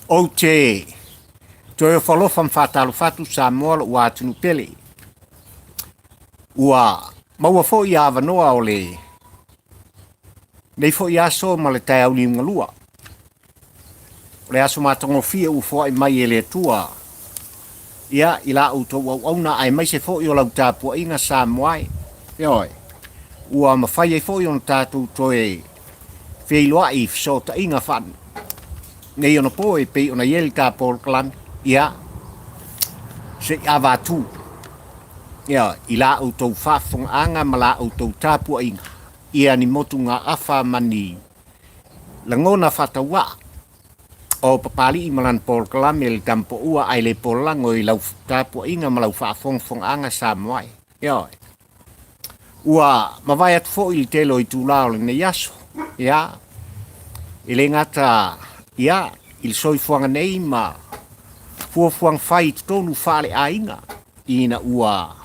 O te, toi o whalofa mwhātalo whatu sa moa lo ua tunu pele. Ua, maua fo i awa noa o le, nei fo i aso ma le tai au ni ngalua. Le aso mātango fia u fo ai mai e le tua. Ia, ila au tau au auna ai mai se fo i o lau tāpua inga sa moai. Ioi, ua mawhai e fo i on tātou toi wheiloa i fsota inga whan. Nei ona po e pei ona yeli tāpol kalan. Ia, se awa tu. Ia, ila au tau whaafonga anga ma la au tau tāpua inga. Ia ni motu ngā awha mani. Langona whatawa. O papali i malan pol kalame le tampo ua ai le polango i lau tāpua inga ma lau whaafonga anga sa moai. Ia, ua mawai atu fo i telo i tūlao le ne yaso. Ia, ile ngata, ia, il soi fuanga nei ma fuang fai tonu fale a inga. Ina ua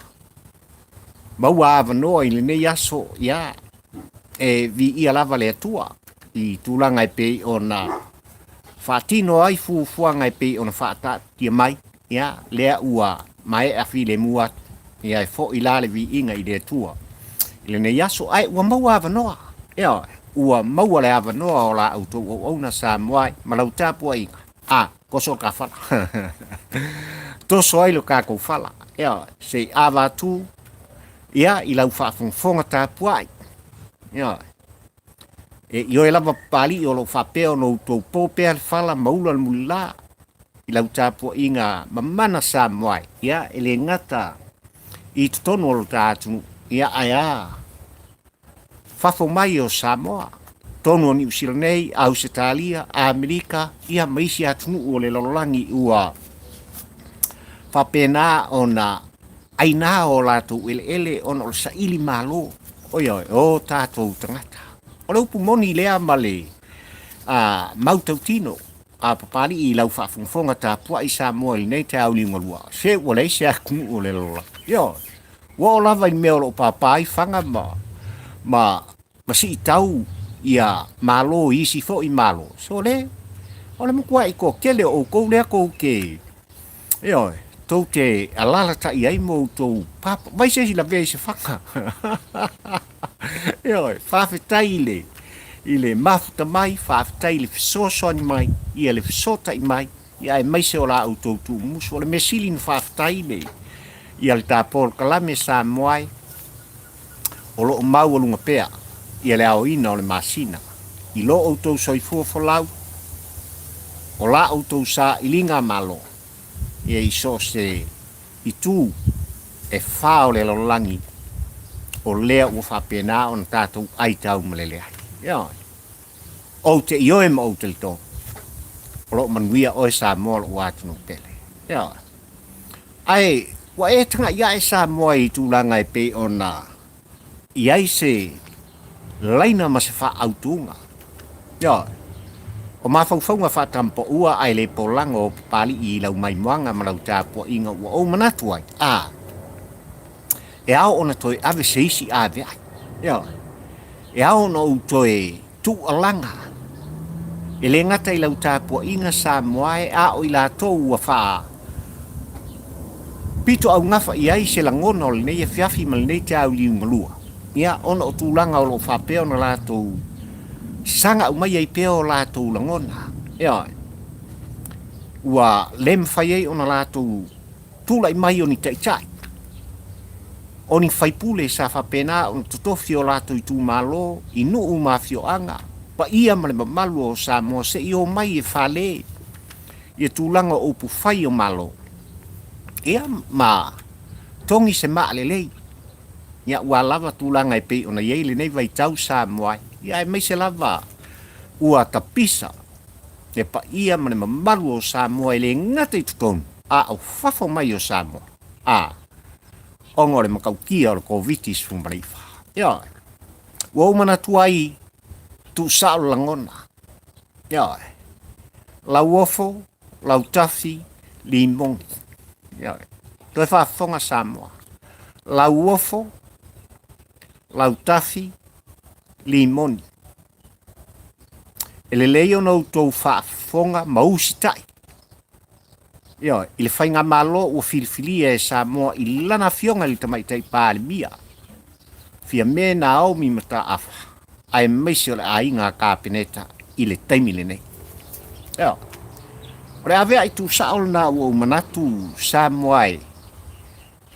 maua ava noa i le ne yaso, ia, e vi ia lava le atua. I tūlanga i pei o na whaatino ai fuanga i pei o na whaata tia mai. Ia, lea ua mai a fi le mua. Ia, e fo i lale vi inga i le atua. I le ne yaso, ai, ua maua ava noa. Ia, ua maua le ava noa o la auto o auna sa moai, ma lau tāpua inga. Koso ka whala. Toso ai lo ka kou whala. Ia, se awa tu, ia, i lau whaafonga tāpua ai. Ia, e ioe lava pali o lo whapeo no tau pōpea le whala maula le mulila. I lau tāpua inga mamana sa moai. Ia, ele ngata i tutono o lo tātunu. Ia, aia. Fafo mai o Samoa, tonu ni usila nei, Ausitalia, Amerika, ia maisi atunu o le lololangi ua whapena o na aina o lato ele on o sa ili malo. Oi, o tātou tangata. O leupu moni lea male mautautino, papali i lau whaafonga tāpua i Samoa i nei te au lingolua. Se wale se akunu o le lololangi. Ia, wa lava i mea o lo papai whanga ma si tau ia malo isi fo i malo. So le, ole mukua i ko kele o kou lea kou ke. Eo, tau te alala ta i aimo tau papa. Vai se si la vei se whaka. Eo, whawhetai i le mafuta mai, whawhetai i le fisosoani mai, ia le fisota i mai, ia e maise o la au tau tu musu. Ole me silin whawhetai le, ia le tāpol kalame sa moai, o lo mau alunga pea. Ia le au ina o le masina. I lo autou soifua folau. O la autou sa ilinga malo. Ia iso se i tu e whao le lolangi. O lea ua whapena o na tātou aitau malelea. Ia. O te ioe ma o te lito. O lo manuia oe sa moa o atunu tele. Ia. Ai, wa e tanga ia e sa moa i tūlanga e pe o na iai se laina ma se wha autunga. Ia, o mawhauwhaunga whatampo ua ai le polanga o pali i lau mai moanga ma lau tāpua inga ua o manatu ai. E ao ona toi ave seisi ave ai. Ia, e ao ona u toi tu alanga. E le ngata i lau tāpua inga sa moae a o i la tōu ua wha. Pito au ngafa i ai se langona o le nei e fiafi ma le nei te au liu malua. Ia, ona o tūlanga o lo whapeo na lātou sanga o mai ei peo o lātou langona. Ia, ua lem whai ei ona lātou tūlai mai o ni taitai. O ni whaipule sa whapena o na tutofi o lātou i tū malo, i nuu mawhio anga. Pa ia male malu o sa moa se i o mai e whale. Ia tūlanga o pu whai o malo. Ia, ma tongi se maa lelei. Ia ua lava tūlanga e pei ona yeile nei vai tau sa moai. Ia e mai se lava ua tapisa. E pa ia mane mamaru o sa moai le ngata i tutonu. O whafo mai o sa moa. Ongo le makaukia o le kovitis fumbarifa. Ia. Ua umana tuai tu sao langona. Ia. Lauofo, Lautafi, Limogi. Ia. Toi whafonga sa moa. Lauofo, Lautafi, Limoni. E le leo nou tau whaafonga mausitai. Ia, i le whainga malo ua filifilia e Samoa i lana fionga li tamaitai pālimia. Fiame na au mi mata afa. Ai meisi o le ainga kāpeneta i le taimile nei. Ia, o le avea i tu saol na ua manatu Samoa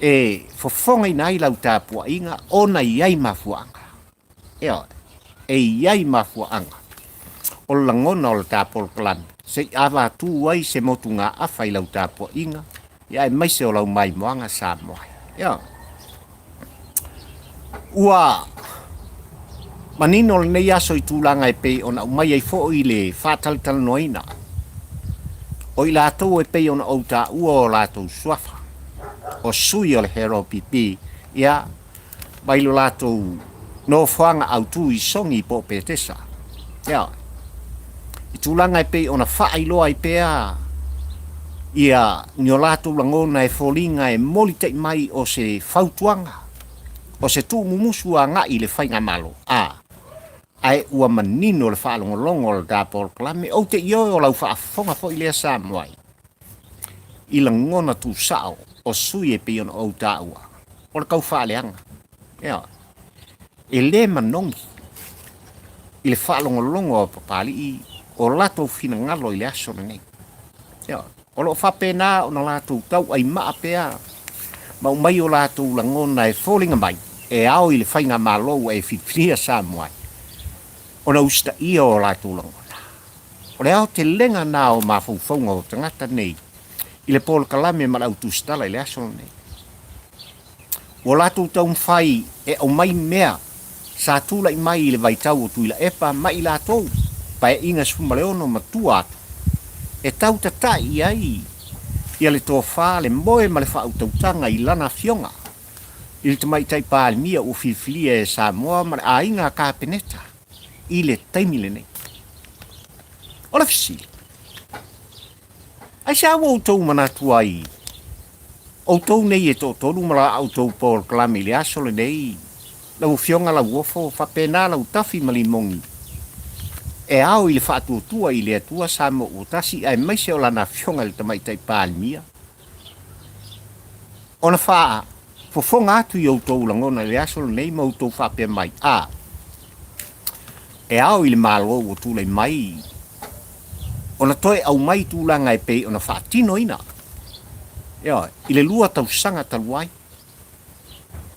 e fofonga ina i lau tāpua inga ona iai mafuanga. Ia, e iai mafuanga. O langona o le tāpol kalami. Se ava tu ai se motu ngā awha i lau tāpua inga. Ia e maise o lau mai moanga Samoa. Ia. Ua manino le nei aso i tūlanga e pei ona umai ai fo i le whātalitala noina. O i lātou e pei ona au tā ua o lātou suafa. O sui o le hero pipi. Ia, bailo lātou no whanga au tū i songi po petesa. Ia. I tūlanga e pei ona whaailoa i pea. Ia, nio lātou langona e wholinga e molitei mai o se whautuanga. O se tū mumusu a ngā i le whainga malo. Ai ua manino le whaalongolongo le tāpol kalame. O te io o lau whaafonga fo i lea Samoa. I langona tū sao o sui e pei ona au tā ua. O le kau whaaleanga. Ia. E le manongi. I le whaalongolongo o papali i o lato fina ngalo i le aso nei. Ia. O lo whapena o na lato tau ai maa pea. Ma umai o lato langona e wholinga mai. E ao i le whainga malo e whiwhia Samoa. O na usta ia o lato langona. O le ao te lenga nā o mawhauwhaunga o tangata nei. I le polo kalame ma lau tūstala i le aso nei. O lato tau mwhai e o mai mea. Sa tūla i mai i le vaitau o tuila epa mai i lato. Pa e inga sfumaleono matua atu. E tau tatai ai. Ia le tō whā le moe ma le whautautanga i lana fionga. I le tamaitai pālimia o whiwhilia e Samoa ma le ainga kāpeneta. I le taimile nei. O la fisili. Ai sa o tau manatua i. O tau nei e tō tolu ma la au tau Paul Kalami le asole nei. Lau fionga Lauofo whapena Lautafi ma Limogi. E au i le whaatuatua i le atua Samoa o tasi ai maise o lana fionga le tamaitai pālimia. Ona wha fofonga atu i au tau langona le asole nei ma au tau whapea mai. E au i le malo o tūlei mai. Ona toe au mai tūlanga e pei ona whaatino ina. Ia, i le lua tau sanga taluai.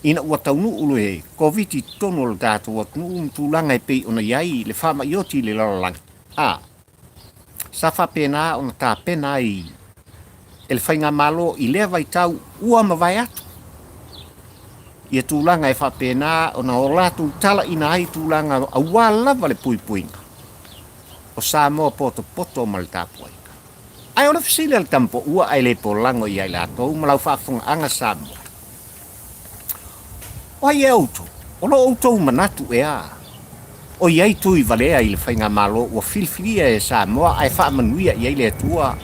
Ina ua tau nu ulu e COVID i tono le tātou at nu tūlanga e pei ona iai le whama ioti le lalalangi. Sa whapena ona tā pena i e le whainga malo i lea vai tau ua mawai atu. Ia tūlanga e whapena ona o lātou tala ina ai tūlanga a lava le pui puinga. O Samoa poto ma le tāpua ika. Ai ona fisile le tampo ua ai le polango i ai lātou ma lau whaafunga anga Samoa. O ai e auto, o lo auto manatu e a. O iai tui valea i le whainga malo ua filfilia e Samoa ai whaamanuia i ai le atua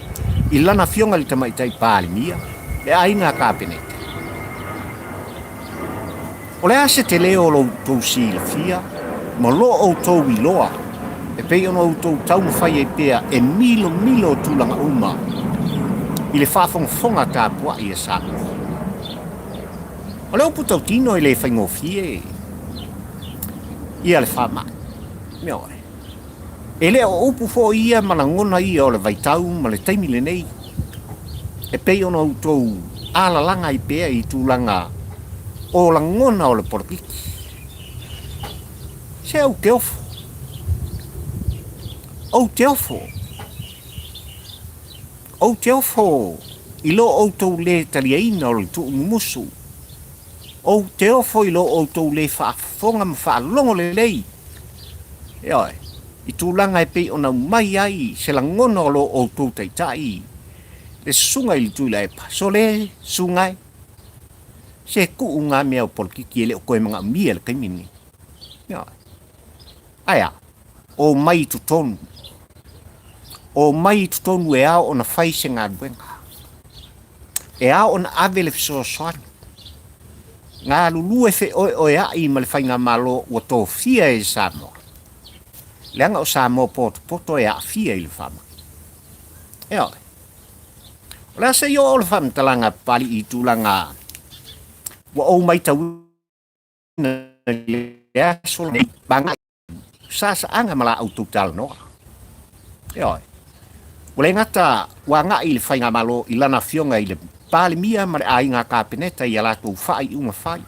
i lana fionga li tamaitai pālimia le ainga kāpenete. O le ase te leo lo tau si la fia, ma lo o tau i loa, e pei ono o tau tau mwhai e pea e milo tūlanga uma, i le whaafonga tāpua i e Samoa. O le upu tau tino i le whaingofie, ia le whama, mea ore. E le o upu fo ia malangona ia o le vaitau ma le taimile nei, e pei ono o tau alalanga i pea i tūlanga o langona o le portiki. Se au te ofo. Au te ofo. Au te ofo. I lo o tau le taliaina o le tu umusu. Au te ofo i lo o tau le whaafonga ma whaalongo le lei. Eoi. I tūlanga e pei ona mai ai se langona o lo o tau taitai. Le sunga i tu la epa. So le sungai. Se ku ngā mea o polkiki e le o koe mga mia le kaimini. Aia, o mai tu tonu. O mai tu tonu e ao o na whai se ngā duenga. E ao o na ave le fisosoani. Ngā lulu e fe oe ai ma le whai ngā malo ua tō fia e Samoa. Leanga o Samoa poto e a fia i le whama. E oi. O lea se yo o le whamtalanga pali I tūlanga wa o mai tau na lea so nei banga sa anga mala autotal no. Yo. O le ngata wa nga I le whainga malo I lana fionga I le pali mia ma le ainga kapeneta I ala tau whai unga whai.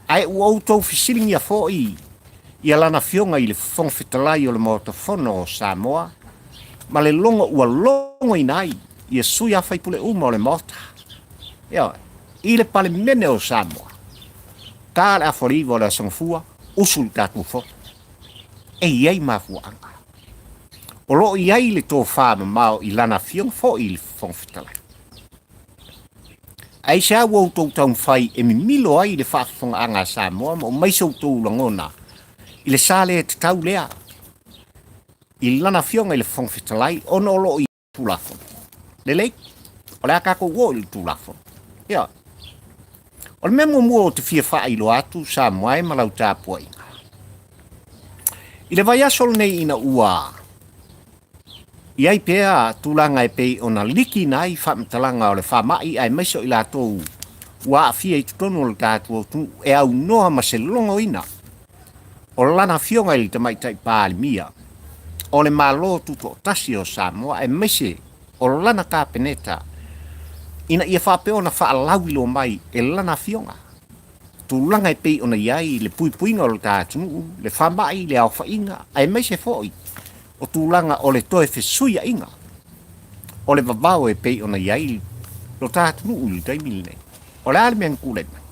Ai u auto fisilingi a foi I lana fionga I le whongwhitalai o le motofono o Samoa. Ma le longo ua longo inai I sui a whai pule uma o le mota. Yo. I le pale mene o Samoa. Ka le a whorivo le sangfua usul tatu fo. E iei mafuanga. O lo iei le tō whāma mao I lana fiong fo I le whongwhitalai. Ai sa wau tau tau whai e mi milo ai le whaafonga anga Samoa ma o maisau tau langona I le sale te tau lea. I lana fionga I le whongwhitalai ono o lo I tūlafon. Le leik, o le akako wo I tūlafon. Ia. O le memo mua o te fia wha ilo atu Samoa e malau tāpua inga. I le vai asol nei ina ua. Iai pea tūlanga e pei ona liki nai whamtalanga o le whamai ai maiso I lātou ua a fia I tutono le tātua tu e au noa ma se longo ina. O lana fionga I le tamaitai pāli mia. O le malo tuto tasi o Samoa e maise o lana kāpeneta ina ia whapeona whaalawi lo mai e lana fionga. Tūlanga e pei ona iai le puipuinga o le tātunu le whamai le au whainga ai maise foi. O tūlanga o le toe whesuia inga. O le vavao e pei ona iai lo tātunu uli taimili nei. O le alime angkule mai.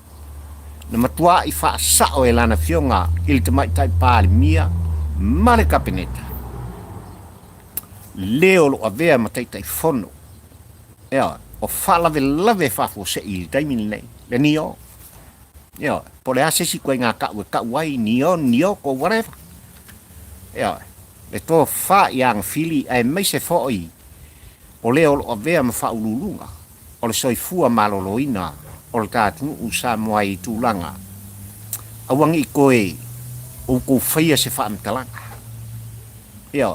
Na matua I wha sao e lana fionga I le tamaitai pāli mia ma le kapeneta. Leo lo avea ma taitai fono. Ea, o whalave lave whafo se I le taimili nei. Le nio. Ea, po le asesi koe ngā kau ai nio ko whatever. Ea, le tō wha I ang fili ai meise fōi. O leo lo avea ma whaululunga. O le soifua maloloina. O le tātunu u Samoa I tūlanga. Awangi I koe o kou whaia se whaamtalanga. Ea,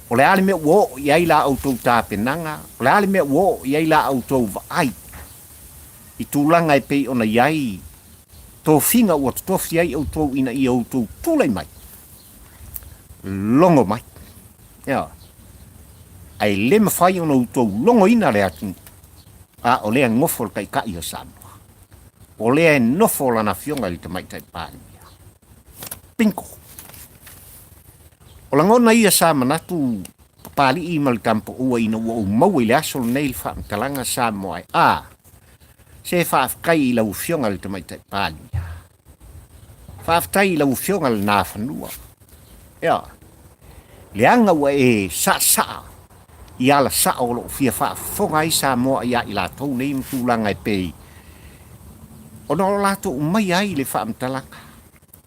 o le alime wo iai la autou tāpenanga. O le alime wo iai la autou vaai. I tūlanga e pei ona iai. Tō whinga ua totofi ai autou ina I autou tūlai mai. Longo mai. Ea. Ai le mawhai ona autou longo ina le atu. A o lea ngofo le kai kai o Samoa. O lea nofo lana fionga li te maitai pānia. Pinko. O langona ia sa manatu papali I mal tampo ua ina ua umau I le asol nei le whaamtalanga Samoa. A. Se whaafkai I lau fionga li te maitai pānia. Whaaftai I lau fionga li nā whanua. Ea. Le anga ua e sa. I ala sa o lo fia whaafonga I Samoa ia I la tau nei mtūlanga e pei. O no lato umai ai le whaamtalanga.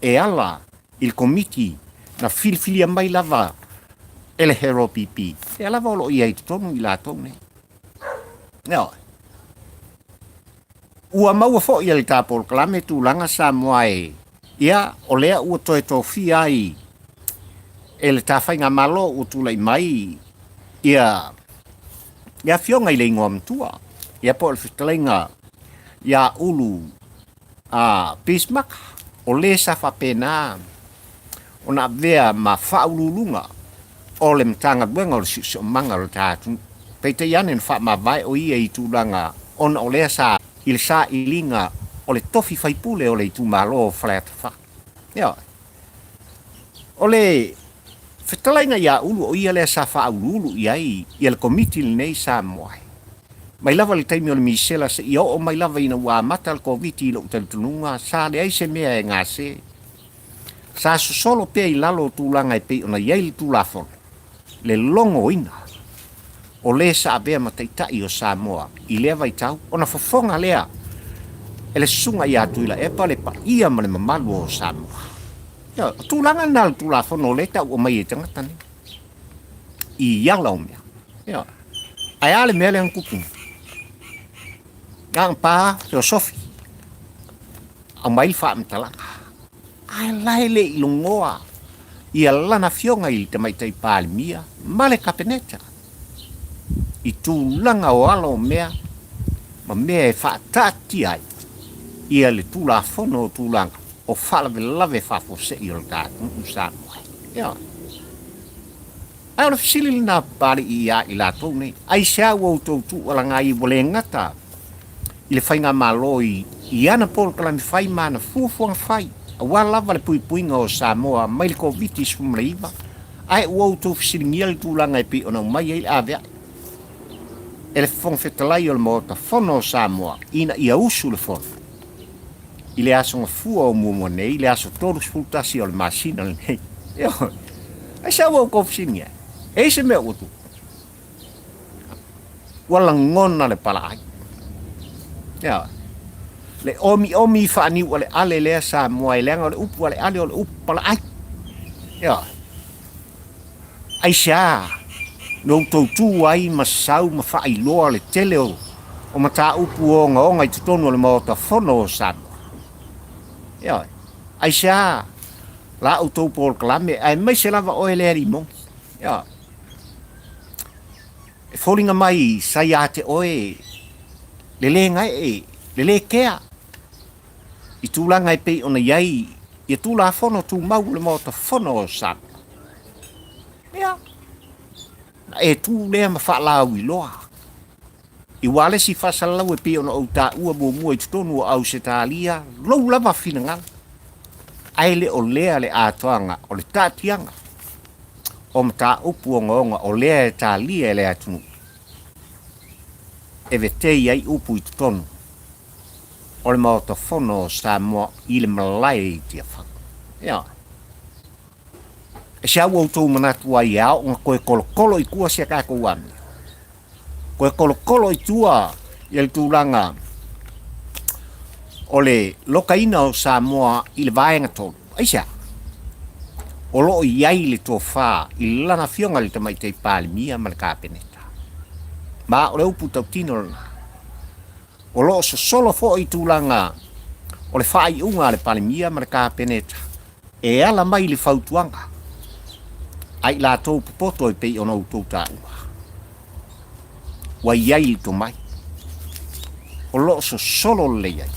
E ala il komiti na filfilia mai lava ele hero pipi. E ala va o lo ia I tonu I la tau nei. Ea. Ua maua fo ia le tāpol kalame tūlanga Samoa e. Ia o lea ua toe tofi ai. E le tāwhainga malo o tūlai mai. Ia fionga I le ingoa mtua. Ia po le whitalenga. Ia ulu. Bismarck. O le sa whapena. O na vea ma whaululunga. O le mtanga buenga o le sisio manga o le tātu. Peite ianen wha ma vai o ia I tūlanga. Ona o lea sa I le sa ilinga. O le tofi whaipule o le I tūmalo o whaleata wha. Ia. O le whetalainga ia ulu o ia lea sa whaululu iai. Ia le komiti le nei Samoa. Mai lava le taimi o le misela se I o mai lava ina ua mata le COVID I lo utaltununga. Sa le aise mea e ngā se. Sa solo pia I lalo tūlanga e pei ona iai le tūlafon. Le longo ina. O le sa abea mataitai o Samoa. I lea vai tau. Ona fofonga lea. E le sunga I atuila epa le pa ia ma le mamalu o Samoa. Ia, tūlanga na le tūlafon o le tau o mai e tangatani. I yala o mea. Ia. Ai ale mea le angkupung. Ang pa, Teosofi. Ang mail whaamtalanga. Ai laile I lungoa. Ia lana fionga I te maitai pāli mia. Male kapeneta. I tūlanga o alo mea, ma mea e whaatati ai. Ia le tūlafono o tūlanga, o whalawe lawe whafose i o le tātu usānu ai. Ia. Ai o le fisili lina pari i a i la tau nei. Ai sea wau tau tu alanga i wale ngata. I le whainga malo i ana polo kalami whai mana fuafuang whai. A walawa le pui puinga o Samoa, mai le COVID sumleiva. Ai wau tau fisili ngia le tūlanga e pi o nau mai ai avea. E le whong whetalai o le mota whono o Samoa, ina ia usu le whono. I le aso ngafua o mua nei, i le aso toru spultasi o le masina le nei. Eo, ai sa wau ko fisili ngia. E se mea utu. Wala ngona le pala ai. Eo, le omi whaani o le ale lea Samoa i leanga o le upu ale ale o le upu pala ai. Eo, ai sa no tautu ai masau ma whai loa le tele o mata upu o ngaonga i tutonu o le maota whono o Samoa. Eo, ai sa la autou pol kalame, ai mai se lava oe lea rimongi. Eo, e whoringa mai sai ate oe le ngai le kea. I tūlanga i pei ona iai, i tūla whono tū mau le maota whono o Samoa. Ea, e tū lea ma whaalau i loa. I wale si whasalau e pei ona au tā ua mua i tutonu o au se tālia, lou lava whina ngala. Ai le o lea le atoanga, o le tātianga. O mta upu o ngonga, o lea e tālia e lea tunu. E vetei ai upu i tutonu. O le maota whono o Samoa i le malai i tia whaka. Ia. E sia wautou manatu ai au, nga koe kolokolo i kua sia kako wami. Koe kolokolo i tua i le tūlanga o le lokaina o Samoa i le vaenga tolu. Aisa. O loo iai le tō whā i lana fionga le tamaitei pāli mia ma le kāpeneta. Ma o le upu tau tino lana. O loo so solo fo i tūlanga o le whai unga le pāli mia ma le kāpeneta. E ala mai le whautuanga. Ai la tō pupoto i pei ona utou tā ua. Wa iai to mai. O loo so solo le iai.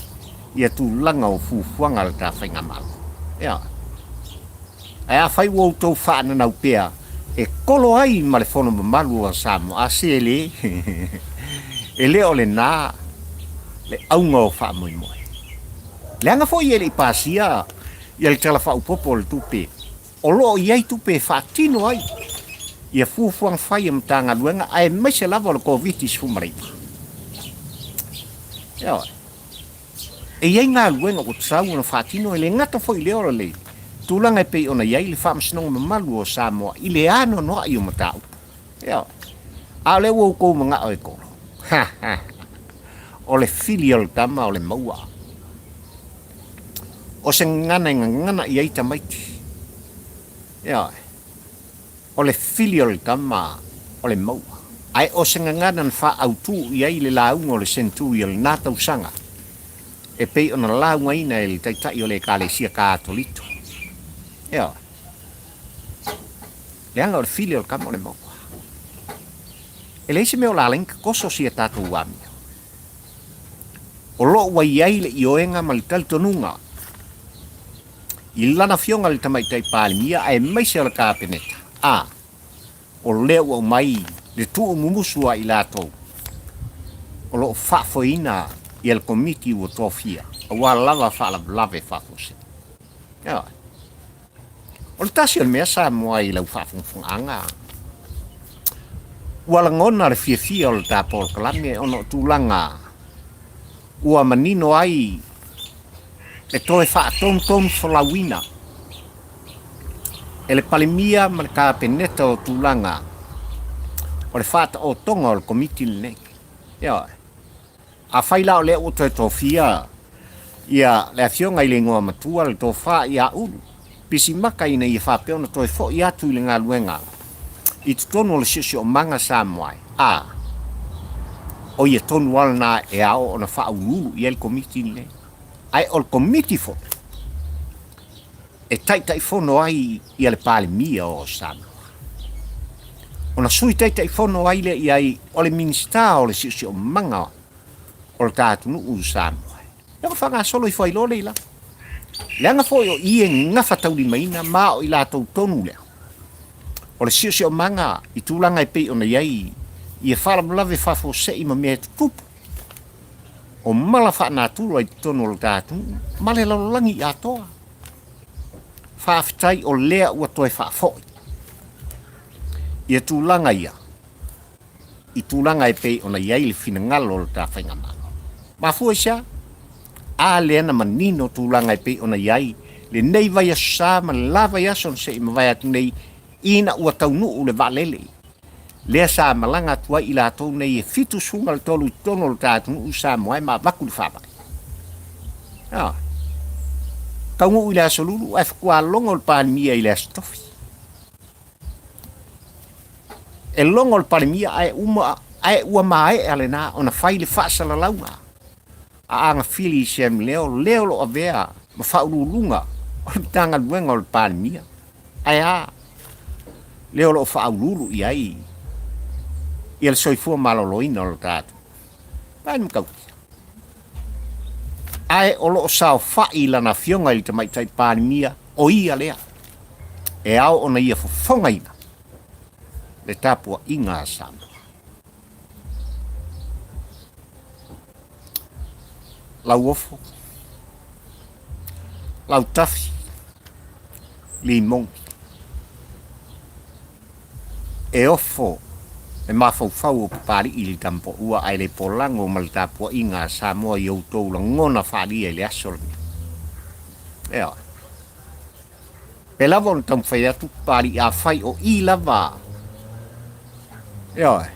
Ia tūlanga o fufuanga le tā whainga mau. Ia. Ai a whai wau tau whaana nau pēa. E kolo ai ma le whono mamalu a Samoa. A se le. E leo le nā. Le aunga o wha moi moi. Le anga fo i ele i pāsia. Ia le tala wha upopo le tupe. O loo iai tupe whaatino ai. Ia fufuang whai am tanga luenga. Ai mai se lava o le COVID sfumareipa. Ia oi. E iai ngā luenga o tsau na whaatino. E le ngata fo i leo le. Tūlanga e pei ona iai le whaamsinonga mamalu o Samoa. I le ano noa i o matau. Ia oi. A le wau kou mga o e koro. Ha ha. O le filial tama o le maua. O se ngana i eita maiti. Ia. O le filial tama o le maua. Ai o se ngana wha autu i ei le launga o le centurial nā tausanga. E pei ona launga ina e le taitai o le kālesia kātolito. Ia. Leanga o le filial tama o le maua. E leise meo la lenka koso si e tātou wamia. O lo wa iai le ioenga ma le talitonunga. I lana fionga le tamaitai pālimia ai mai se o le kāpeneta. A, o leo au mai le tuu mumusua i lātou. O lo whafoina i el komiti ua tōwhia. A wā lava whaalave whafose. Ia. O le tasi o le mea Samoa i lau whafonga. Ua langona le fia o le tāpol kalame o no tūlanga. Ua manino ai e toe whaaton whalawina. E le palimia ma le kāpeneta o tūlanga. O le whaata o tonga o le komiti le nek. Ia. A whaila o le o toe tōwhia. Ia le afionga i le ngoa matua le tō wha i a uru. Pisi maka ina i whapeona toe fo i atu i le ngā luenga. I tutono le sisi o manga Samoa. A. O ia tonu alana e ao o na wha uru i el komiti le. Ai o le komiti fo. E taitai fono ai i ale pāle mia o Samoa. Ona sui tai fono ai le iai o le minsta o le si o manga o le tātu nu Samoa. Ia ka whanga solo i whailo leila. Leanga fo o ie ngafa tauri maina ma o i lātou tonu lea. O le si o manga i tūlanga i pei ona iai i e whalamlave whafo se i ma mea tupu. O mala whaana tūro ai tonu o le tātu, male lalolangi i atoa. Whaafitai o lea ua toe whaafoi. Ia tūlanga ia. I tūlanga e pei ona iai le fina ngalo le tā whainga malo. Mafua sia, a lea na manino tūlanga e pei ona iai, le nei vai aso sa, ma le lava i aso se i ma vai atu nei, ina ua taunu le valele. Lea sa malanga tua i la tau nei e fitu sunga le tolu i tono le tātunu usa moai ma vaku le whapai. Kaungu i le aso lulu, e whakua longo le pānimia i le aso tofi. E longo le pānimia ae ua mae ale nā, ona whai le whaasala launga. A anga fili se leo lo avea, ma whaurulunga, o le tanga luenga o le pānimia. Ai leo lo whaurulu i ai. I le soifua maloloina o le tātu. Pai mkauti. Ai o loo sao whai lana fionga i te maitai pānimia o ia lea. E au ona ia fofonga ina. Le tāpua inga Samoa. Lauofo. Lautafi. Limogi. E ofo. E mafau o pari i li tampo ua ai le polango ma le tāpua inga Samoa i outou la ngona whaalia i le asolni. Ea. Pe lava o tam whai atu pari a whai o i lava. Ea.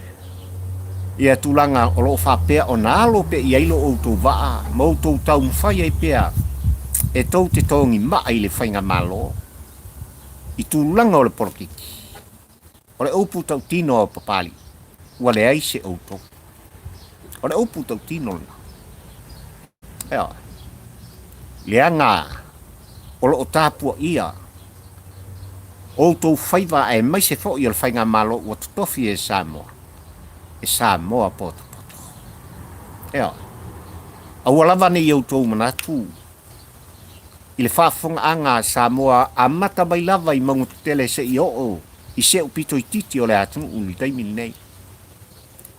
Ia tulanga o loo whapea o nalo pe i ailo outou waa, ma outou tau mwhai ai pea. E tau te tongi maa i le whainga malo. I tulanga o le porokiki. O le upu tau tino o papali, ua le aise outou. O le upu tau tino na. Ea, leanga, o lo o tāpua ia, outou whaiva e mai se fo i o le whainga malo ua tutofi e Samoa. E Samoa poto. Ea, au alava ne i outou manatu, i le whaafonga anga Samoa a mata mai lava i maungu tele se i o i se upito i titi o le atunu uni taimini nei.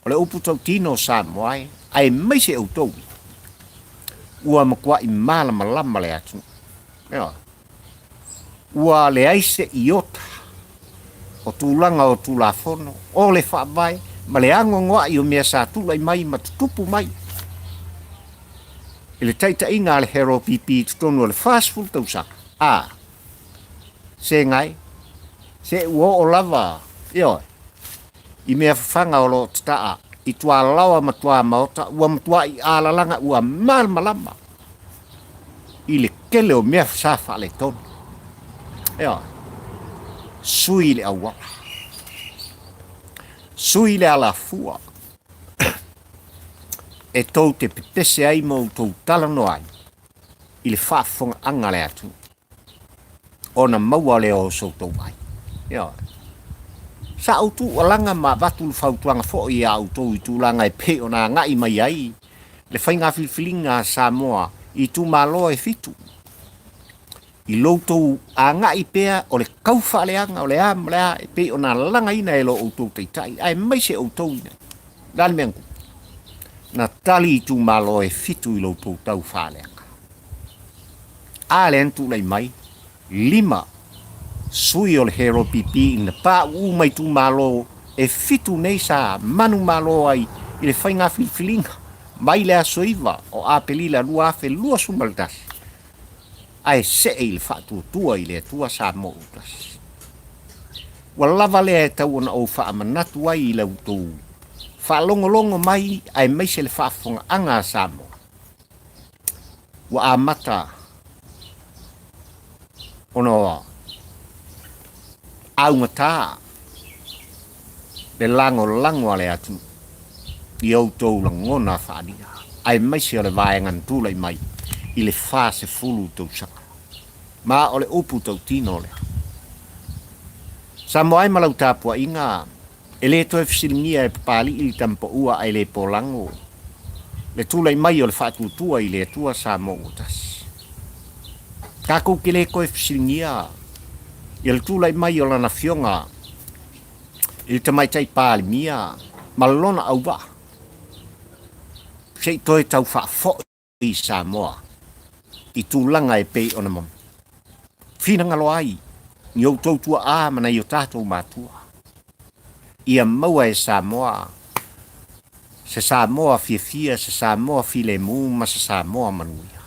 O le upu tau tino Samoa ai mai se outou. Ua makua i malama lama le atunu. Ua le aise i ota. O tūlanga o tūlafono. O le whaavai. Ma le angongoa i o mea sa tūlai mai ma tutupu mai. I le taita inga le hero pipi tutonu o le fast food tau saka. Se ngai. Se ua o lava, i mea whanga o lo tataa, i tua lawa matua maota, ua matua i alalanga, ua malmalama. I le kele o mea whasafa le tonu. Sui le awala. Sui le alafua. E tau te petese ai mau tau talano ai. I le whaafonga anga le atu. Ona maua le o so tau ai. Sa autu walanga ma batul fautuanga fo i auto i tulanga e pe ona ngai mai ai. Le whainga filfilinga Samoa i tu malo e fitu. I loutou a ngai pea o le kaufaleanga o le amlea e pe ona langa ina e lo auto teitai. Ai mai se auto ina. Dan mengu. Na tali i tu malo e fitu i loutou tau whaleanga. A le entu lei mai. 5 sui o le hero pipi ina pa mai tu malo e fitu nei sa manu malo ai i le whainga filfilinga mai le asoiva o apelila lua afe lua sumaldas ai se e le whatu tua i le tua sa mo utas wa lava le e tau ona o wha amanatu ai i le utou whalongolongo mai ai mai se le whaafonga anga sa mo wa amata ono au ngata le lango ale atu i autou langona whaadia ai mai se le vaengan tūlai mai i le whase fulu tau saka ma o le upu tau tino le sa moai malau tāpua inga E le toe fisilingia e papali i tampa ua ai le polango. Le tula i mai o le whaatutua i le tua sa mo utas. Kako ki le koe fisilingia. I le tula i mai o lana fionga. I le tamaitai pāli mia. Malona au ba. Sei toe tau whaafo i sa moa. I tūlanga e pei ona mam. Whina ngalo ai. Ni au tautua a mana i o tātou mātua. Ia maua e Samoa. Se Samoa fia, se Samoa file mu, ma se Samoa manuia.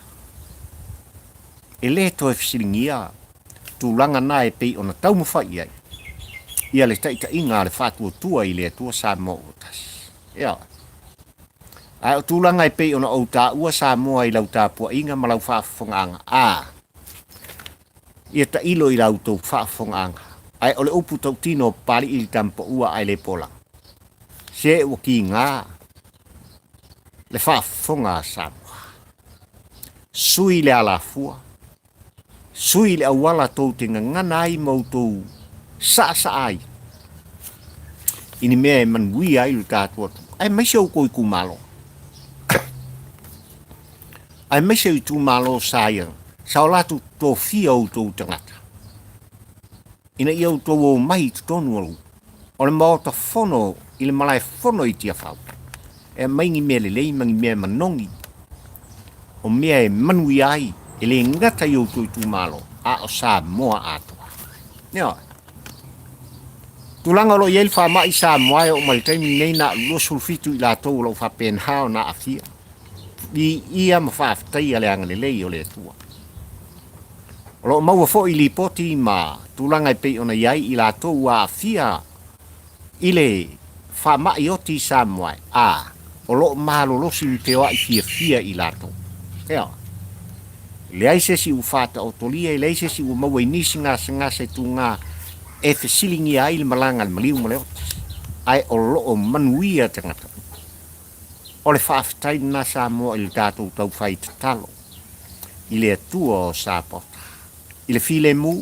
E le to e fisilingia, tūlanga na e pei ona tau mawhai ai. Ia le taita inga le whātua tua i le tua Samoa utas. Ia. Ai o tūlanga e pei ona au tā ua Samoa i lau tāpua inga ma lau whaafonga anga. Ia ta ilo i lau tau whaafonga anga. Ai ole upu tau tino pali i tampa ua ai le pola. Se ua ki ngā. Le whaafonga Samoa. Sui le alafua. Sui le awala tau te ngana ai mautou. Sa ai. Ini mea e manui ai lu tātua tu. Ai maise au koi kumalo. Ai maise u tu malo sayang. Sao latu tō fia au tau tangata. Ina iau tō o mai tonu alu. O le mao ta fono, i le malai fono i tia whau. E maingi mea le lei, mangi mea manongi. O mea e manui ai, e le ngata iau tō i tū malo, a o sa moa atua. Nea. Tulanga lo iel wha mai sa moa e o malitaimi nei na lo sulfitu i la tō lau wha penhao na afia. I ia ma wha aftai ale anga le lei o le tua. O lo maua fo i li poti ma tulanga i pei ona iai i la tō ua afia i le wha mai oti sa moa a o lo malo lo si te oa i fia i la tō. Ea. Le aise si u whata o tolia, le aise si u maua i nisi ngā se tu ngā e fesilingi ai le malanga le maliu male otis. Ai o lo o manuia tangata. O le whaafitai na sa moa i le tātou tau whai te talo. I le atua o sa pota. I le file mu,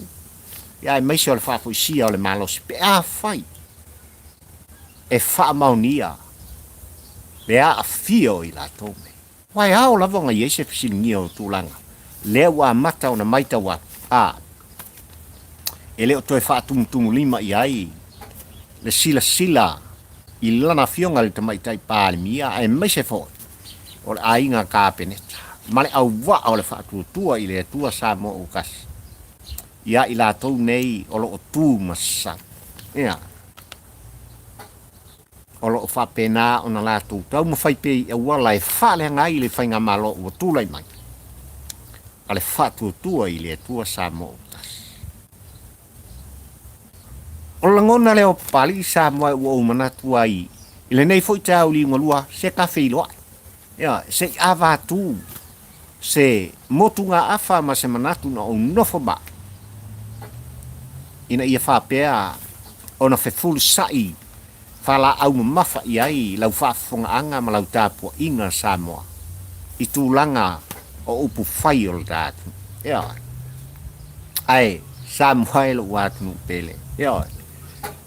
ia e maise o le whaafoisia o le malosi. Pe a whai. E wha maunia. Le a fio i la tome. Wai hao lavonga i eise fesilingi o tūlanga. Le wa mata o na maita wa. A. E leo toe whaatumutumu lima i ai. Le sila. I lana fionga le tamaitai pāle mia. E maise fo. O le ainga kāpeneta. Male au wa o le whaatutua i le tua sa mo ukasi. Ia i la tau nei o lo o tū masa. Ia. O lo o whapena o na la tū. Tau mawhaipe i awala e whale ngai le whainga malo o tūlai mai. A le whaatutua i le tua sa mo utas. O langona leo pali sa moa ua umanatua i. I le nei fwoi tau li ngalua se ka whiloa. Ia, se awa tū. Se motunga afa ma se manatu na o nofo ba. Ina ia whapea o na whefulu sai. Whala au mamafa i ai lau whaafonga anga ma lau tāpua inga Samoa. I tūlanga o upu whai o le tātu. Ia. Ai, Samoa e lo wātunu pele. Ia.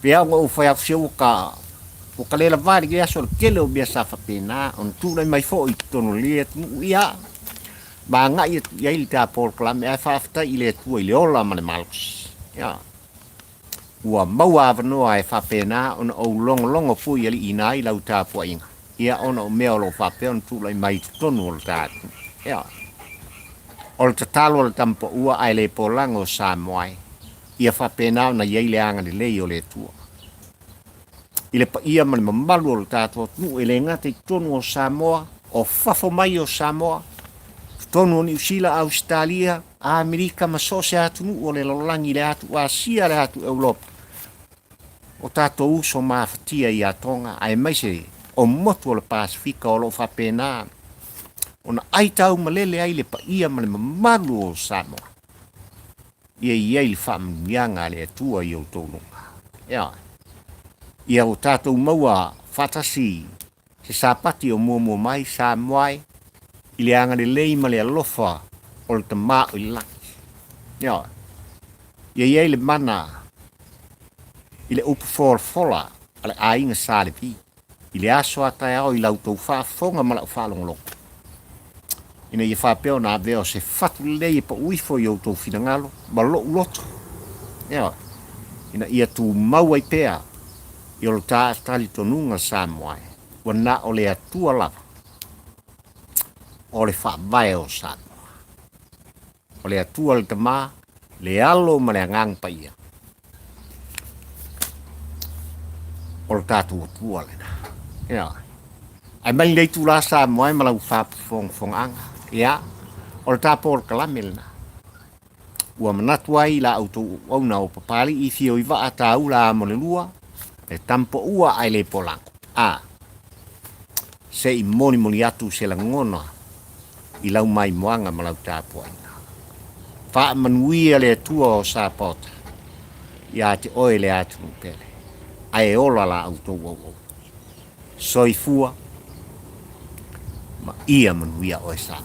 Pea ngā uwhai au siu o ka lela vāri ki aso le kele o bia sa whapena. On tūlai mai fo i tono lia tunu ia. Ma ngā i aili tā Paul Kalame ai whaafta i le tua i le ola ma le malus. Ia. Ua maua avanoa e whapena ona o longo pui ali ina i lau tāpua inga. Ia ona o mea o lo whapea on tūlai mai tonu o le tātu. Ia. O le tatalo o le tampa ua ai le polango sa moai. Ia whapena ona iei le anga le lei o le tua. I le pa ia ma le mamalu o le tātua tunu e le ngate i tonu o Samoa, o whafo mai o Samoa, tonu o New Zealand, Australia, a Amerika ma so se atunu o le lolangi le atu, a sia le atu Europa. O tātou uso mawhatia i atonga, ai maise o motu o le Pasifika o lo whapena. O na aitau malele ai le pa ia ma le mamalu o Samoa. Ia i le whamnianga le atua i o tōnunga. Ia. Ia o tātou maua whatasi se sāpati o mua mai sa moai i le anga le lei ma le alofa o le tamā o i laki. Ia. Ia le mana i le upu fola ala ainga sa le pi. I le aso ata ao I lautou whaafonga ma lau whaalongoloko. Ina ia whapeo na veo se fatu lei pa uifo I outou finangalo, ma lo uloto. Ia, ina ia tu mau ai pea, I olo ta tali tonunga sa moai, wana o le atua lava, o le whaavae o sa moa. O le atua le tama, le alo ma le angang pa ia. O le tātua tua le na. Ia, ai mai lei tu la sa moai ma lau whapufong anga. Ia, o le tāpo o le kalame le na. Ua manatu ai la auto au na o papali I fio I vaa ta ula mo le lua e tampo ua ai le polango. Se I moni atu se la ngona I lau mai moanga ma lau tāpo ai na. Wha manuia le tua o sa pota ia te oe le atu pele. Ai ola la auto au. Soifua ma ia manuia o sa.